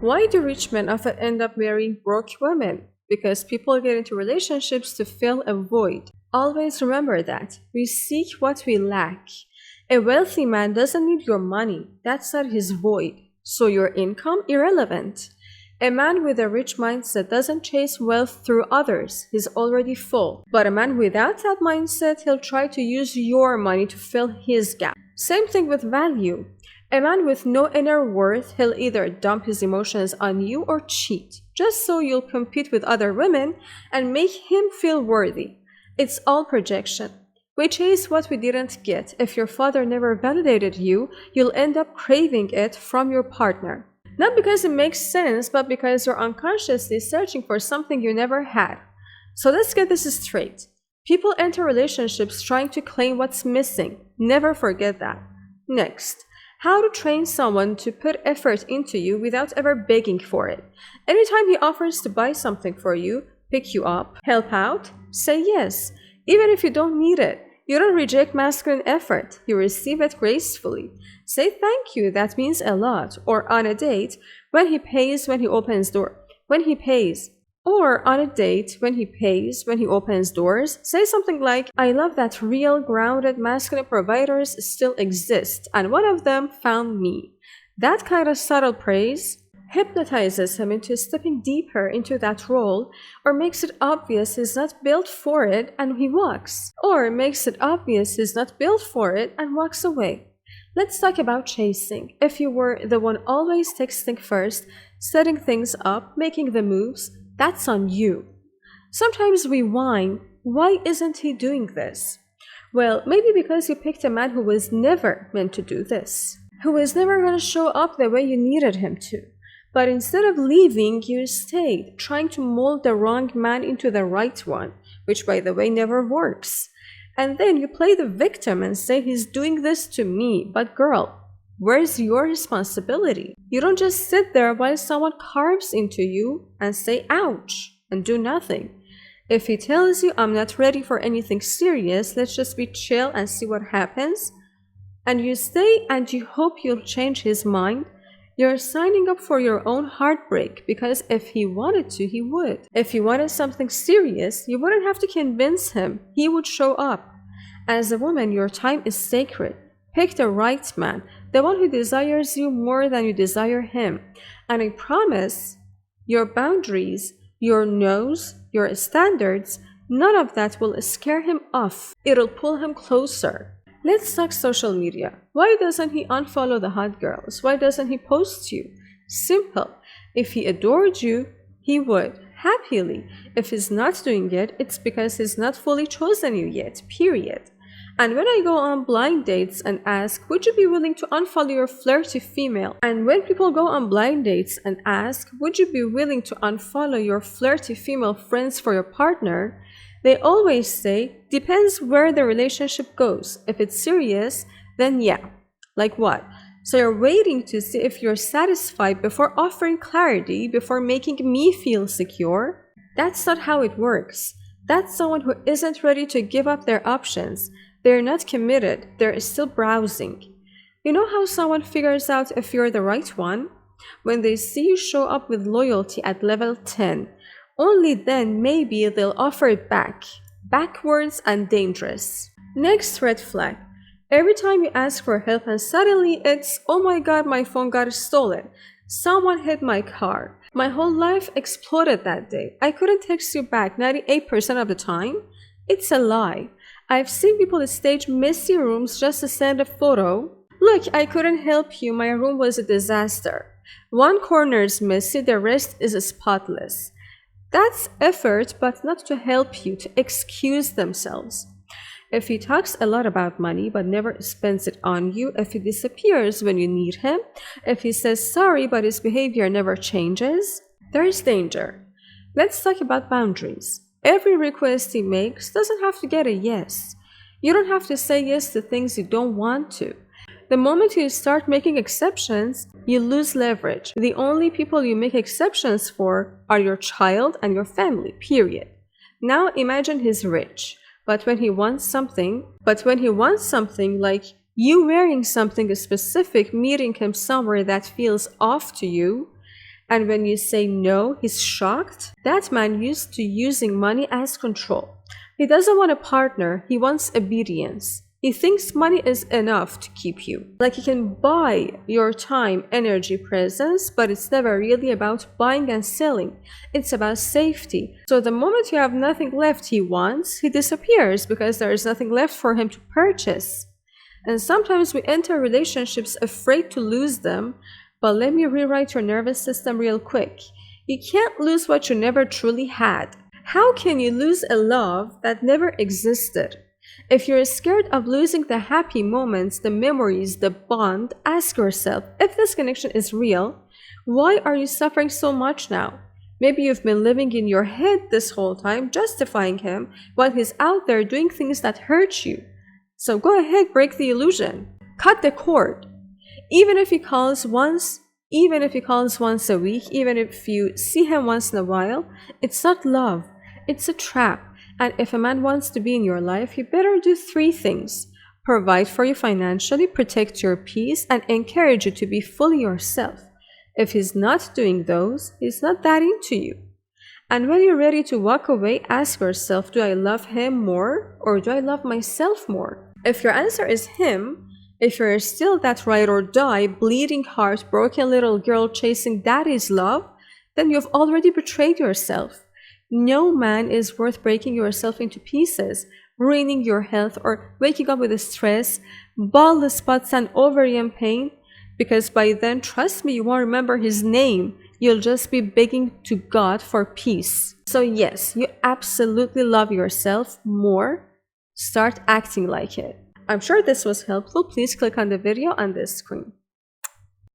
Why do rich men often end up marrying broke women? Because people get into relationships to fill a void. Always remember that. We seek what we lack. A wealthy man doesn't need your money. That's not his void. So your income, irrelevant. A man with a rich mindset doesn't chase wealth through others. He's already full. But a man without that mindset, he'll try to use your money to fill his gap. Same thing with value. A man with no inner worth, he'll either dump his emotions on you or cheat, just so you'll compete with other women and make him feel worthy. It's all projection. We chase what we didn't get. If your father never validated you, you'll end up craving it from your partner. Not because it makes sense, but because you're unconsciously searching for something you never had. So let's get this straight. People enter relationships trying to claim what's missing. Never forget that. Next, how to train someone to put effort into you without ever begging for it. Anytime he offers to buy something for you, pick you up, help out, say yes. Even if you don't need it, you don't reject masculine effort. You receive it gracefully. Say thank you, that means a lot. Or on a date, when he pays, when he opens door. When he pays. Or on a date, when he pays, when he opens doors, say something like, I love that real, grounded, masculine providers still exist, and one of them found me. That kind of subtle praise hypnotizes him into stepping deeper into that role, or makes it obvious he's not built for it and he walks. Or makes it obvious he's not built for it and walks away. Let's talk about chasing. If you were the one always texting first, setting things up, making the moves, that's on you. Sometimes we whine, why isn't he doing this? Well, maybe because you picked a man who was never meant to do this, who was never going to show up the way you needed him to. But instead of leaving, you stayed, trying to mold the wrong man into the right one, which by the way never works. And then you play the victim and say he's doing this to me, but girl, where's your responsibility? You don't just sit there while someone carves into you and say ouch and do nothing. If he tells you I'm not ready for anything serious, let's just be chill and see what happens, and you stay and you hope you'll change his mind, you're signing up for your own heartbreak, because if he wanted to, he would. If you wanted something serious, you wouldn't have to convince him. He would show up. As a woman, your time is sacred. Pick the right man, the one who desires you more than you desire him. And I promise, your boundaries, your no's, your standards, none of that will scare him off. It'll pull him closer. Let's talk social media. Why doesn't he unfollow the hot girls? Why doesn't he post you? Simple. If he adored you, he would. Happily. If he's not doing it, it's because he's not fully chosen you yet. Period. And when I go on blind dates and ask, would you be willing to unfollow your flirty female? And when people go on blind dates and ask, would you be willing to unfollow your flirty female friends for your partner? They always say, depends where the relationship goes. If it's serious, then yeah. Like what? So you're waiting to see if you're satisfied before offering clarity, before making me feel secure? That's not how it works. That's someone who isn't ready to give up their options. They're not committed. They're still browsing. You know how someone figures out if you're the right one? When they see you show up with loyalty at level 10. Only then maybe they'll offer it back. Backwards and dangerous. Next red flag. Every time you ask for help and suddenly it's, oh my god, my phone got stolen. Someone hit my car. My whole life exploded that day. I couldn't text you back 98% of the time. It's a lie. I've seen people stage messy rooms just to send a photo. Look, I couldn't help you. My room was a disaster. One corner is messy, the rest is spotless. That's effort, but not to help you, to excuse themselves. If he talks a lot about money but never spends it on you, if he disappears when you need him, if he says sorry but his behavior never changes, there's danger. Let's talk about boundaries. Every request he makes doesn't have to get a yes. You don't have to say yes to things you don't want to. The moment you start making exceptions, you lose leverage. The only people you make exceptions for are your child and your family, period. Now imagine he's rich, but when he wants something like you wearing something specific, meeting him somewhere that feels off to you, And when you say no, he's shocked. That man used to using money as control. He doesn't want a partner, he wants obedience. He thinks money is enough to keep you. Like he can buy your time, energy, presence, but it's never really about buying and selling. It's about safety. So the moment you have nothing left he wants, he disappears because there is nothing left for him to purchase. And sometimes we enter relationships afraid to lose them, but let me rewrite your nervous system real quick. You can't lose what you never truly had. How can you lose a love that never existed? If you're scared of losing the happy moments, the memories, the bond, ask yourself, if this connection is real, why are you suffering so much now? Maybe you've been living in your head this whole time, justifying him, while he's out there doing things that hurt you. So go ahead, break the illusion. Cut the cord. Even if he calls once a week, even if you see him once in a while, it's not love. It's a trap. And if a man wants to be in your life, you better do 3 things. Provide for you financially, protect your peace, and encourage you to be fully yourself. If he's not doing those, he's not that into you. And when you're ready to walk away, ask yourself, do I love him more or do I love myself more? If your answer is him, if you're still that ride or die, bleeding heart, broken little girl chasing daddy's love, then you've already betrayed yourself. No man is worth breaking yourself into pieces, ruining your health, or waking up with stress, bald spots, and ovarian pain, because by then, trust me, you won't remember his name. You'll just be begging to God for peace. So yes, you absolutely love yourself more. Start acting like it. I'm sure this was helpful. Please click on the video on this screen.